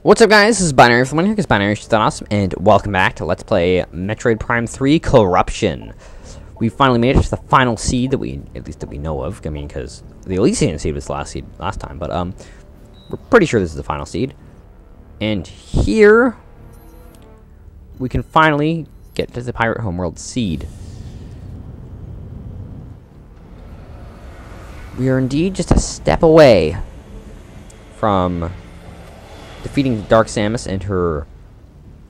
What's up, guys? This is Binary from here, because Binary is awesome, and welcome back to Let's Play Metroid Prime 3 Corruption. We finally made it to the final seed that we know of. I mean, because the Elysian seed was the last seed last time, but we're pretty sure this is the final seed. And here we can finally get to the Pirate Homeworld seed. We are indeed just a step away from defeating Dark Samus and her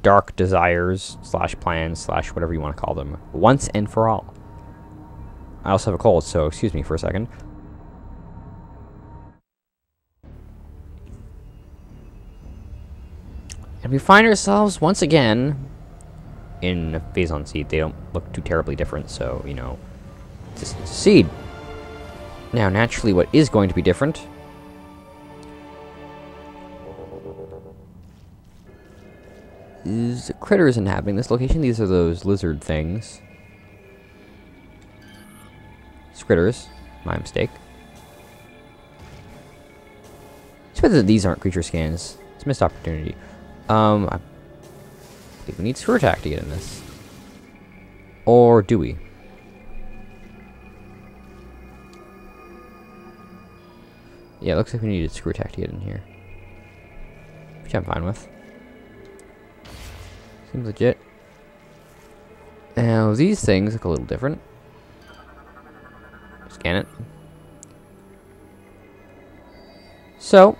dark desires / plans / whatever you want to call them once and for all. I also have a cold, so excuse me for a second. And we find ourselves once again in Faison Seat. They don't look too terribly different, so, you know, it's a seed. Now, naturally, what is going to be different is critters inhabiting this location. These are those lizard things. It's critters. My mistake. It's better that these aren't creature scans. It's a missed opportunity. I think we need screw attack to get in this. Or do we? Yeah, it looks like we needed screw attack to get in here. Which I'm fine with. Seems legit. Now, these things look a little different. Scan it. So,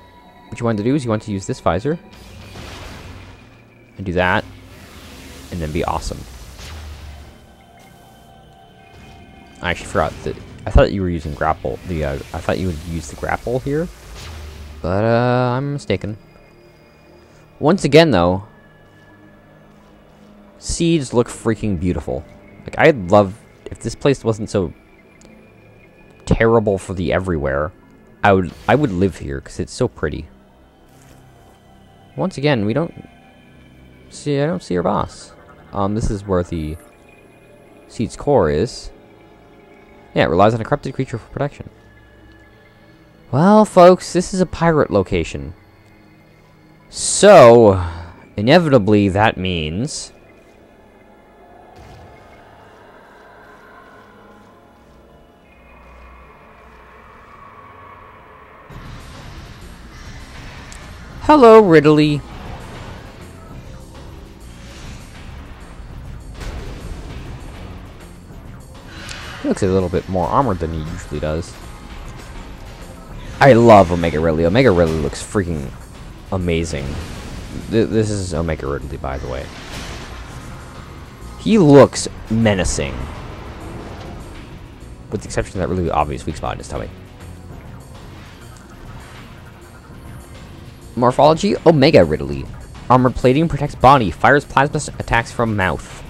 what you want to do is you want to use this visor. And do that. And then be awesome. I actually forgot that. I thought you were using grapple. I thought you would use the grapple here. But, I'm mistaken. Once again, though, seeds look freaking beautiful. Like, I'd love if this place wasn't so terrible for the everywhere. I would live here because it's so pretty. Once again, I don't see our boss. This is where the seed's core is. Yeah, it relies on a corrupted creature for protection. Well, folks, this is a pirate location. So, inevitably, that means hello, Ridley. He looks a little bit more armored than he usually does. I love Omega Ridley. Omega Ridley looks freaking amazing. This is Omega Ridley, by the way. He looks menacing. With the exception of that really obvious weak spot in his tummy. Morphology, Omega Ridley. Armored plating protects body, fires plasma attacks from mouth.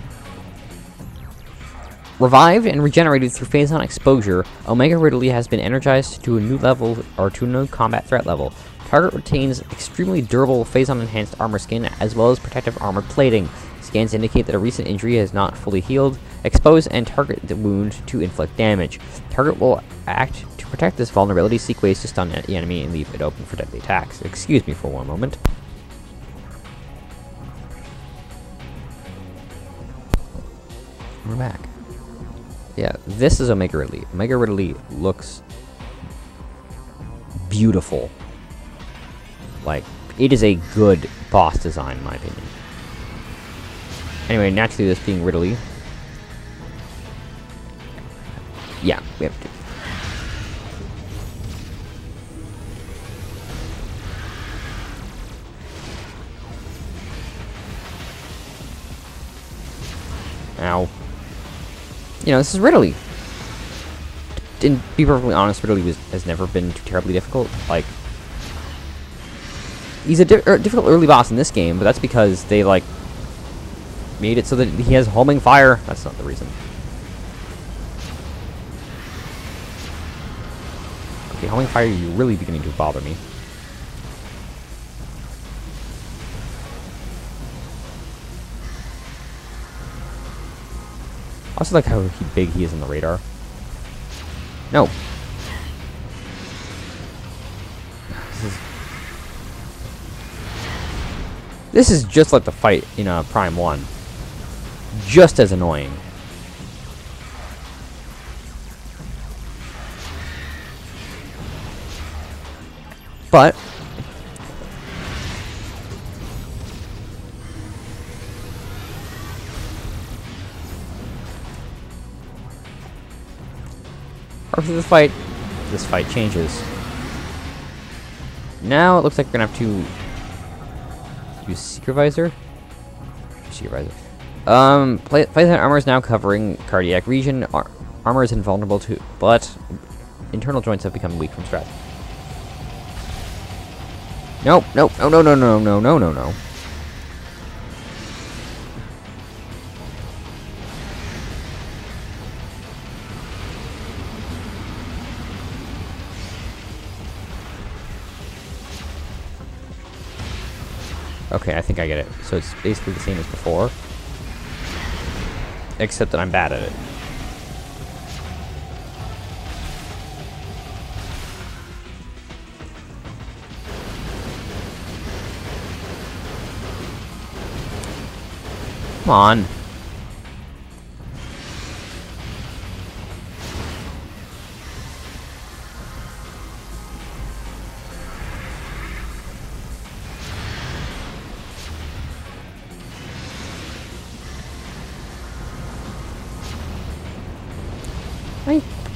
Revived and regenerated through Faison exposure, Omega Ridley has been energized to a new level, or to a new combat threat level. Target retains extremely durable Faison enhanced armor skin, as well as protective armor plating. Scans indicate that a recent injury has not fully healed. Expose and target the wound to inflict damage. Target will act to protect this vulnerability, seek ways to stun the enemy, and leave it open for deadly attacks. Excuse me for one moment. We're back. Yeah, this is Omega Ridley. Omega Ridley looks beautiful. Like, it is a good boss design, in my opinion. Anyway, naturally, this being Ridley. Yeah, we have to. Ow. You know, this is Ridley. To be perfectly honest, Ridley has never been too terribly difficult. Like, he's a difficult early boss in this game, but that's because they, like, made it so that he has homing fire. That's not the reason. Okay, homing fire, you're really beginning to bother me. I also like how big he is on the radar. No. This is This is just like the fight in Prime 1. Just as annoying. But after the fight, this fight changes. Now it looks like we're gonna have to use Supervisor. Faison armor is now covering cardiac region. Armor is invulnerable to, but internal joints have become weak from stress. Nope, nope, no, no, no, no, no, no, no, no. Okay, I think I get it. So it's basically the same as before. Except that I'm bad at it. Come on.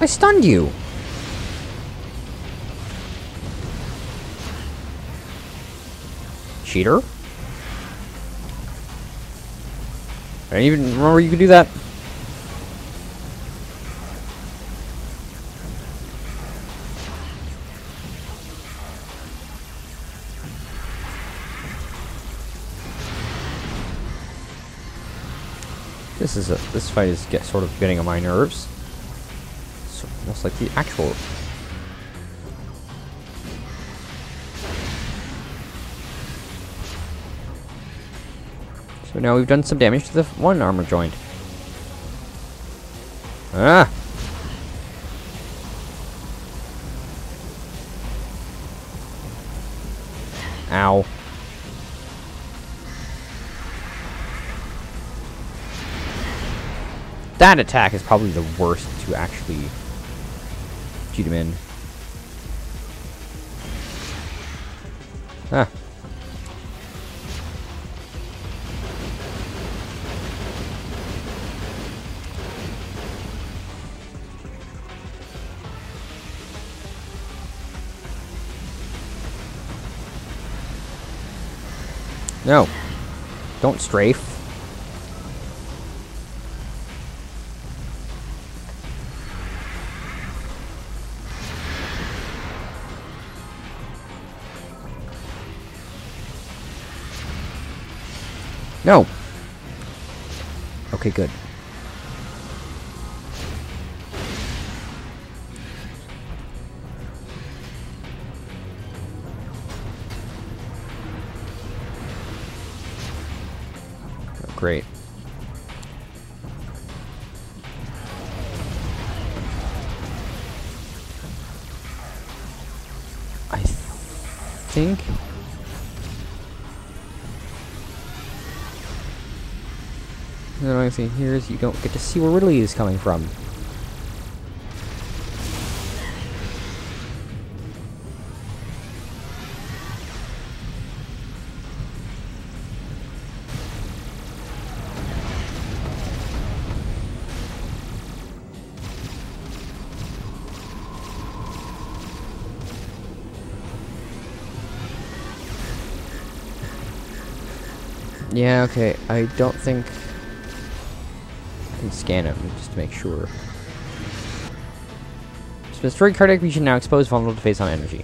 I stunned you. Cheater. I didn't even remember you could do that. This fight is sort of getting on my nerves. So almost like the actual. So now we've done some damage to the one armor joint. Ah! Ow. That attack is probably the worst to actually cheat him in. Ah. No. Don't strafe. No. Okay, good. Oh, great. I think the only thing here is you don't get to see where Ridley is coming from. Yeah, okay. I don't think I can scan him just to make sure. So destroyed cardiac region now exposed, vulnerable to Faison energy.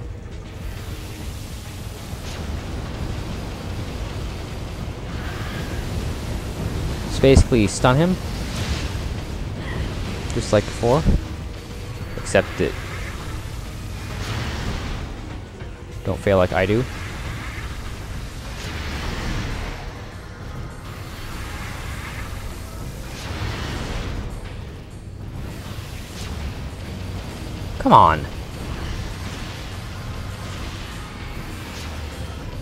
So basically stun him. Just like before. Except that don't fail like I do. Come on.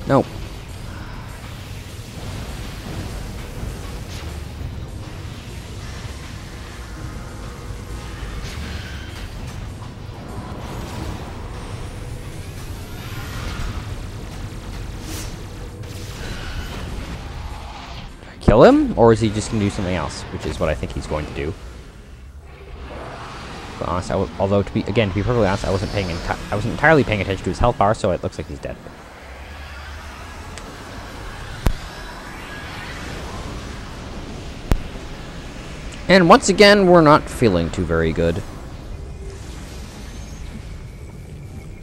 No. kill him, or is he just going to do something else, which is what I think he's going to do. But honest, although to be perfectly honest, I wasn't entirely paying attention to his health bar, so it looks like he's dead. And once again, we're not feeling too very good.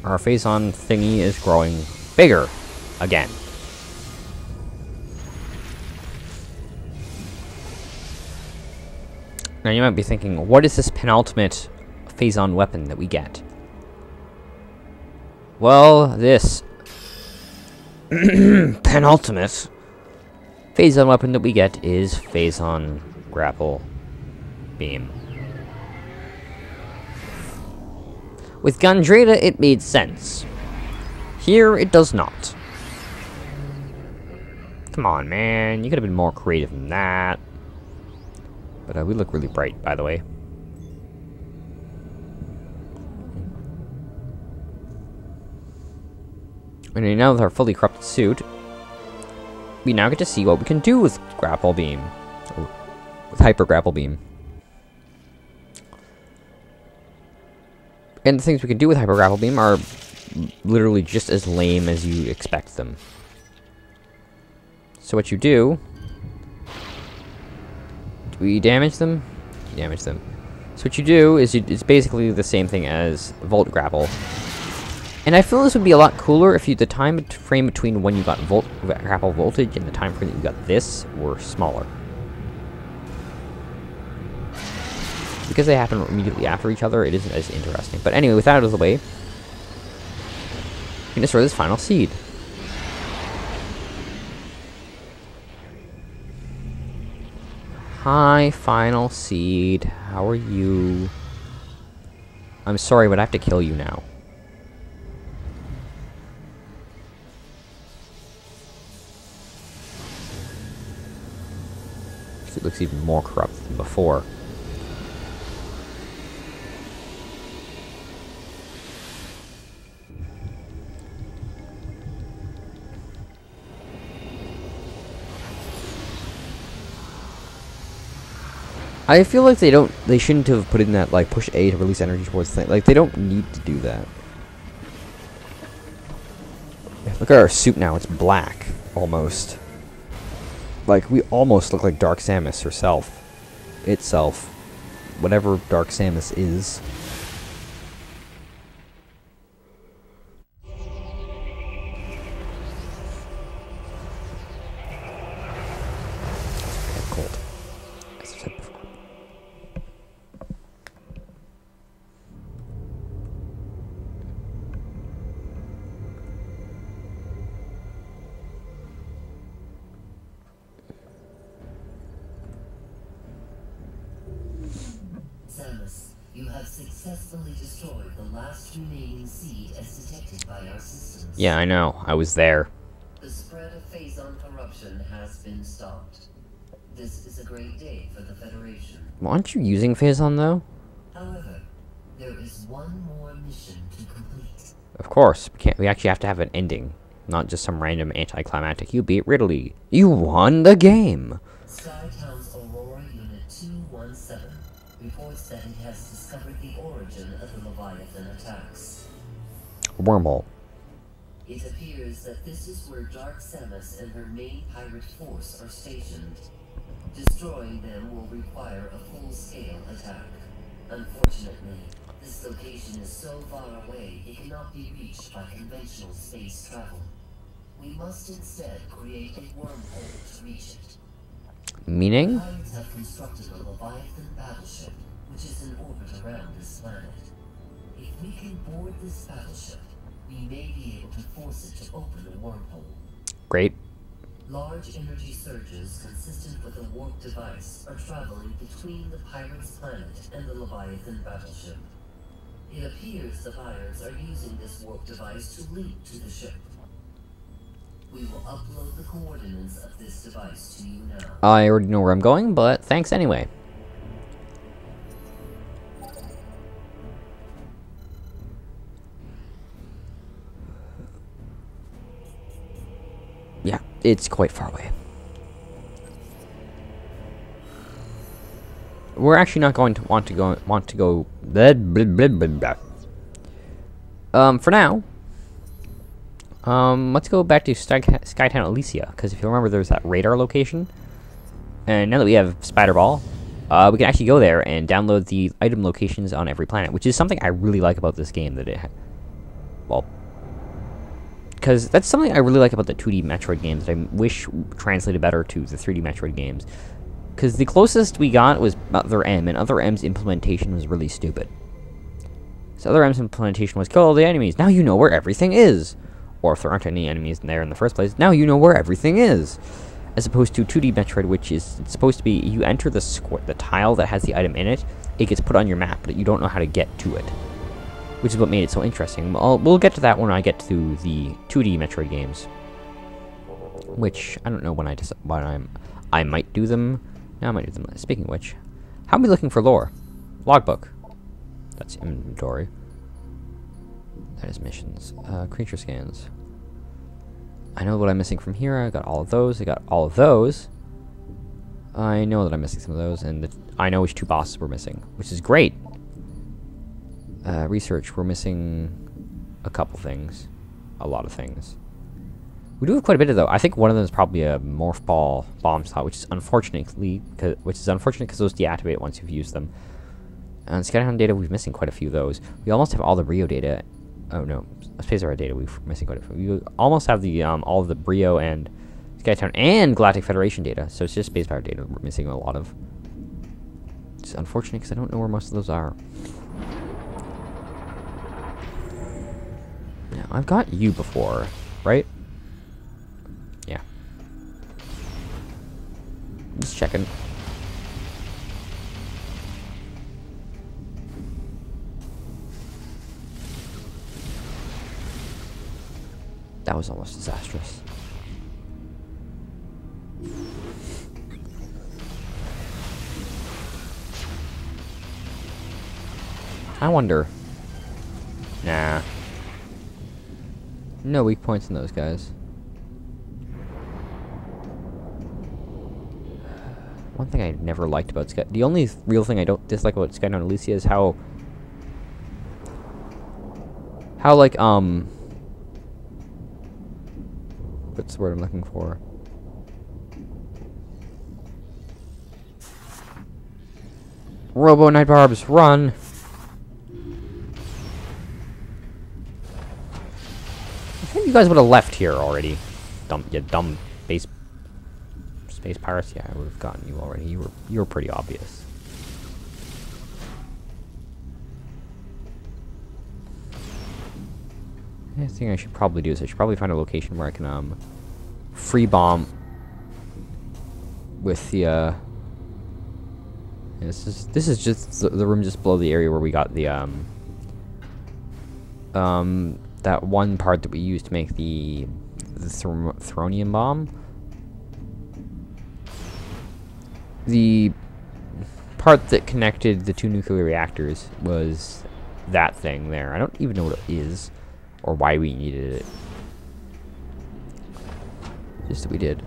Our Faison thingy is growing bigger again. Now you might be thinking, what is this penultimate Faison weapon that we get? Well, this penultimate Faison weapon that we get is Faison Grapple Beam. With Gandrada, it made sense. Here, it does not. Come on, man. You could have been more creative than that. But we look really bright, by the way. And now with our fully corrupted suit, we now get to see what we can do with Grapple Beam. Or with Hyper Grapple Beam. And the things we can do with Hyper Grapple Beam are literally just as lame as you expect them. So what you do... Do we damage them? You damage them. So what you do is it's basically the same thing as Volt Grapple. And I feel this would be a lot cooler if the time frame between when you got Grapple Voltage and the time frame that you got this were smaller. Because they happen immediately after each other, it isn't as interesting. But anyway, with that out of the way, we can destroy this final seed. Hi, final seed. How are you? I'm sorry, but I have to kill you now. It looks even more corrupt than before. I feel like they shouldn't have put in that, like, push A to release energy towards the thing. Like, they don't need to do that. Look at our suit now, it's black, almost. Like, we almost look like Dark Samus herself. Itself. Whatever Dark Samus is. Cold. As I said before. You have successfully destroyed the last remaining seed as detected by our systems. Yeah, I know. I was there. The spread of Faison corruption has been stopped. This is a great day for the Federation. Well, aren't you using Faison, though? However, there is one more mission to complete. Of course. We actually have to have an ending. Not just some random anticlimactic. You beat Ridley. You won the game! Skytown's Aurora Unit 217 reports that it has discovered the origin of the Leviathan attacks. Wormhole. It appears that this is where Dark Samus and her main pirate force are stationed. Destroying them will require a full-scale attack. Unfortunately, this location is so far away it cannot be reached by conventional space travel. We must instead create a wormhole to reach it. Meaning? Pirates have constructed a Leviathan battleship, which is in orbit around this planet. If we can board this battleship, we may be able to force it to open a wormhole. Great. Large energy surges consistent with a warp device are traveling between the pirates' planet and the Leviathan battleship. It appears the pirates are using this warp device to link to the ship. We will upload the coordinates of this device to you now. I already know where I'm going, but thanks anyway. Yeah, it's quite far away. we're actually not going to want to go. Blah, blah, blah, blah, blah. For now, let's go back to Skytown Elysia, because if you remember, there's that radar location, and now that we have Spider Ball, we can actually go there and download the item locations on every planet, which is something I really like about this game. Well, because that's something I really like about the 2D Metroid games that I wish translated better to the 3D Metroid games. Because the closest we got was Other M, and Other M's implementation was really stupid. So Other M's implementation was, kill all the enemies, now you know where everything is. Or if there aren't any enemies there in the first place, now you know where everything is. As opposed to 2D Metroid, which is it's supposed to be, you enter the tile that has the item in it, it gets put on your map, but you don't know how to get to it. Which is what made it so interesting. We'll get to that when I get to the 2D Metroid games. Which, I don't know when I might do them. No, I might do them. Speaking of which, how am I looking for lore? Logbook. That's inventory. That is missions. Creature scans. I know what I'm missing from here. I got all of those. I got all of those. I know that I'm missing some of those, and I know which 2 bosses we're missing, which is great. Research. We're missing a couple things. A lot of things. We do have quite a bit of though. I think one of them is probably a morph ball bomb slot, which is unfortunate because those deactivate once you've used them. And Skytown data, we're missing quite a few of those. We almost have all the Bryo data. Oh no, Space Era data. We're missing quite a few. We almost have the all of the Bryo and Skytown and Galactic Federation data. So it's just Space Pirate data we're missing a lot of. It's unfortunate because I don't know where most of those are. Now I've got you before, right? Yeah. Just checking. That was almost disastrous. I wonder. Nah. No weak points in those guys. One thing I never liked about Sky... The only real thing I don't dislike about Skytown Elysia is how, like, what's the word I'm looking for? Robo Night Barbs, run! I think you guys would have left here already. Dumb space pirates. Yeah, I would have gotten you already. You were pretty obvious. The thing I should probably do is I should probably find a location where I can free bomb with the this is just the room just below the area where we got the that one part that we used to make the Thronium bomb. The part that connected the 2 nuclear reactors was that thing there. I don't even know what it is or why we needed it. Just that we did.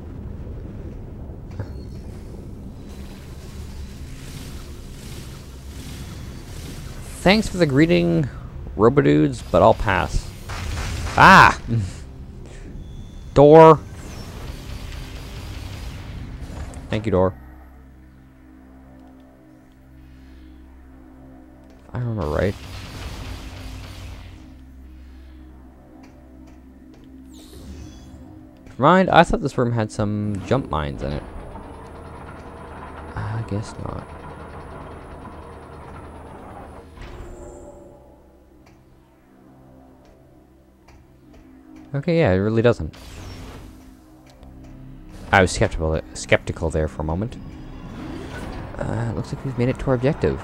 Thanks for the greeting, Robodudes, but I'll pass. Ah! Door. Thank you, door. If I remember right. Never mind, I thought this room had some jump mines in it. I guess not. Okay, yeah, it really doesn't. I was skeptical there for a moment. Looks like we've made it to our objective.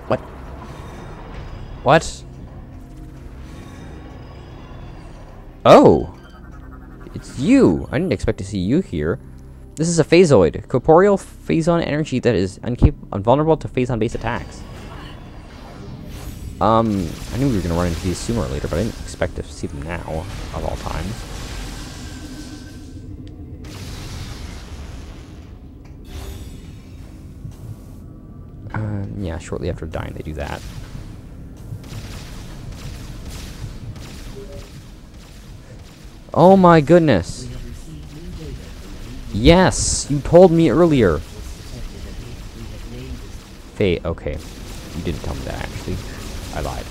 What? What? Oh! It's you! I didn't expect to see you here. This is a Phasoid. Corporeal Faison energy that is invulnerable to Phazon-based attacks. I knew we were going to run into these sooner or later, but I didn't expect to see them now, of all times. yeah, shortly after dying, they do that. Oh my goodness! Yes! You told me earlier! Faye, okay. You didn't tell me that, actually. I lied.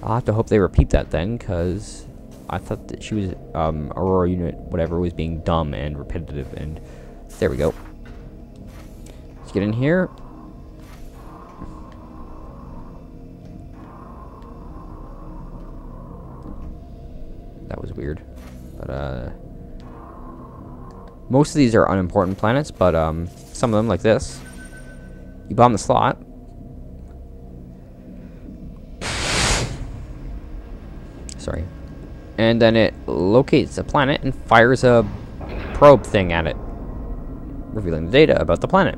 I'll have to hope they repeat that then, because I thought that she was, Aurora Unit, whatever, was being dumb and repetitive, and there we go. Let's get in here. That was weird. But, most of these are unimportant planets, but, some of them, like this, you bomb the slot. Sorry. And then it locates a planet and fires a probe thing at it, revealing the data about the planet.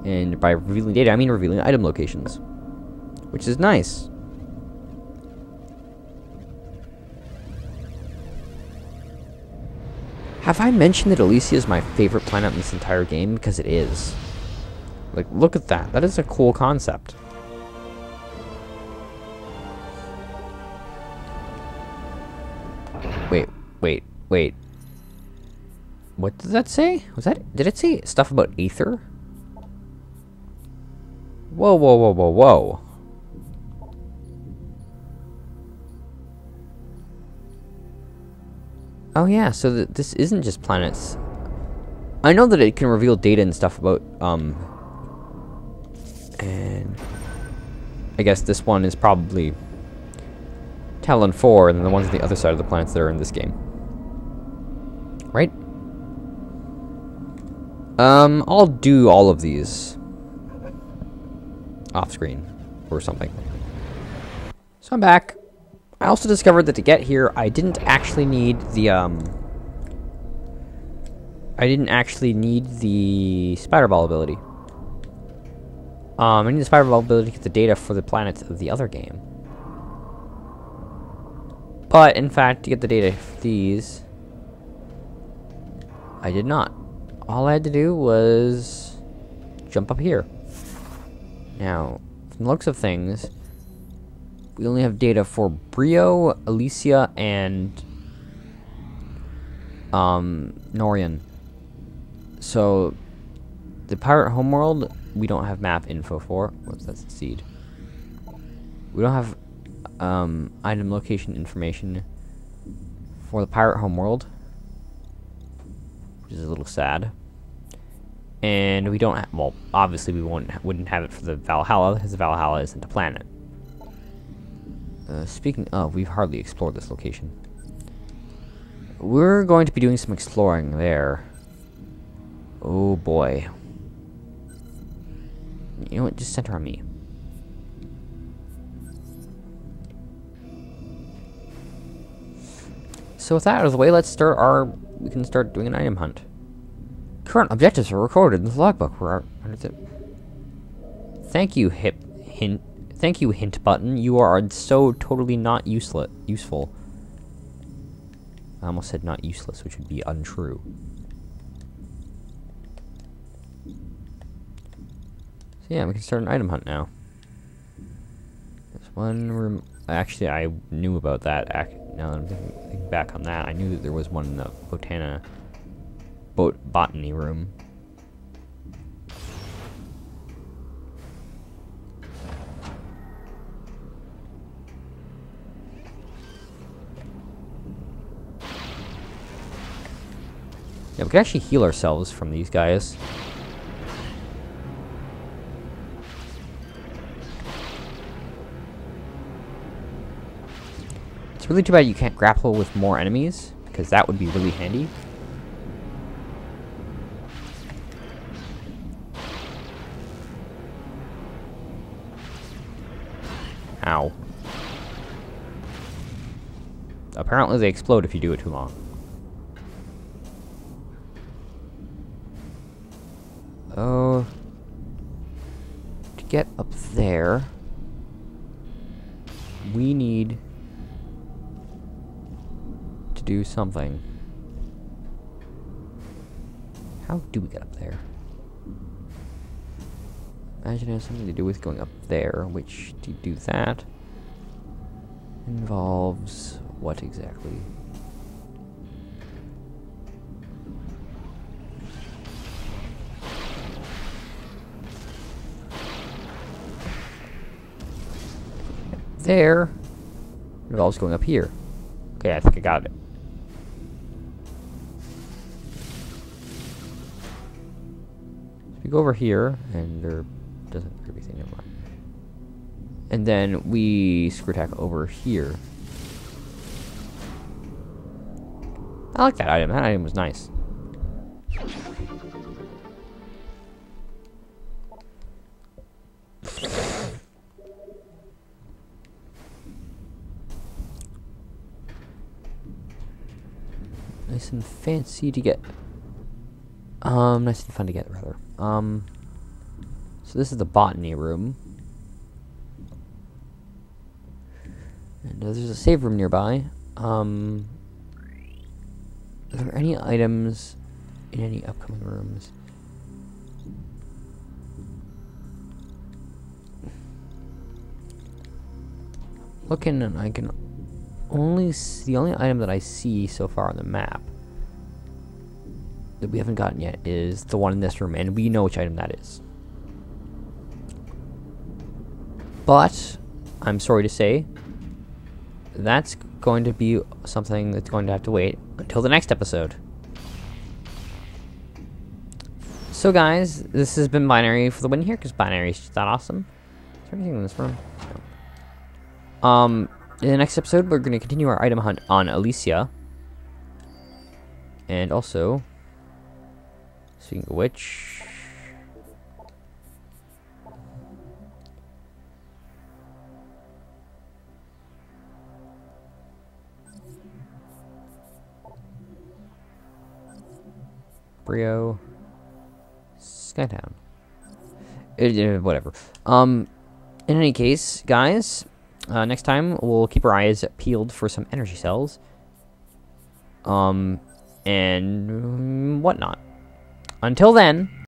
And by revealing data, I mean revealing item locations, which is nice. Have I mentioned that Elysia is my favorite planet in this entire game? Because it is. Like, look at that. That is a cool concept. Wait. What did that say? Did it say stuff about Aether? Whoa. Oh yeah, so this isn't just planets. I know that it can reveal data and stuff about, and I guess this one is probably Talon 4, and then the ones on the other side of the planets that are in this game. Right? I'll do all of these off screen or something. So I'm back. I also discovered that to get here, I didn't actually need the, spider ball ability. I need the spider ball ability to get the data for the planets of the other game. But, in fact, to get the data for these, I did not. All I had to do was jump up here. Now, from the looks of things, we only have data for Bryo, Elysia, and Norion. So, the Pirate Homeworld, we don't have map info for. What's that seed? We don't have item location information for the Pirate Homeworld, which is a little sad. And we don't have, well, obviously we wouldn't have it for the Valhalla, because the Valhalla isn't a planet. Speaking of, we've hardly explored this location. We're going to be doing some exploring there. Oh boy. You know what, just center on me. So with that out of the way, we can start doing an item hunt. Current objectives are recorded in the logbook. Thank you, Thank you, hint button. You are so totally not useful. I almost said not useless, which would be untrue. So yeah, we can start an item hunt now. There's one room. Actually, I knew about that. Now that I'm thinking back on that, I knew that there was one in the botany room. Yeah, we can actually heal ourselves from these guys. It's really too bad you can't grapple with more enemies, because that would be really handy. Ow. Apparently they explode if you do it too long. Oh, to get up there, we need to do something. How do we get up there? Imagine it has something to do with going up there, which to do that involves what exactly? There involves going up here. Okay, I think I got it. So we go over here, and there doesn't appear to be anything. Never mind. And then we screw attack over here. I like that item. That item was nice. Nice and fancy to get. Nice and fun to get, rather. So this is the botany room. And there's a save room nearby. Are there any items in any upcoming rooms? Looking, and I can only see, the only item that I see so far on the map that we haven't gotten yet is the one in this room, and we know which item that is. But I'm sorry to say, that's going to be something that's going to have to wait until the next episode. So guys, this has been Binary for the win here, because Binary is just that awesome. Is there anything in this room? No. In the next episode, we're going to continue our item hunt on Elysia. And also, speaking of which, Bryo, Skytown. Whatever. In any case, guys, next time we'll keep our eyes peeled for some energy cells. And whatnot. Until then,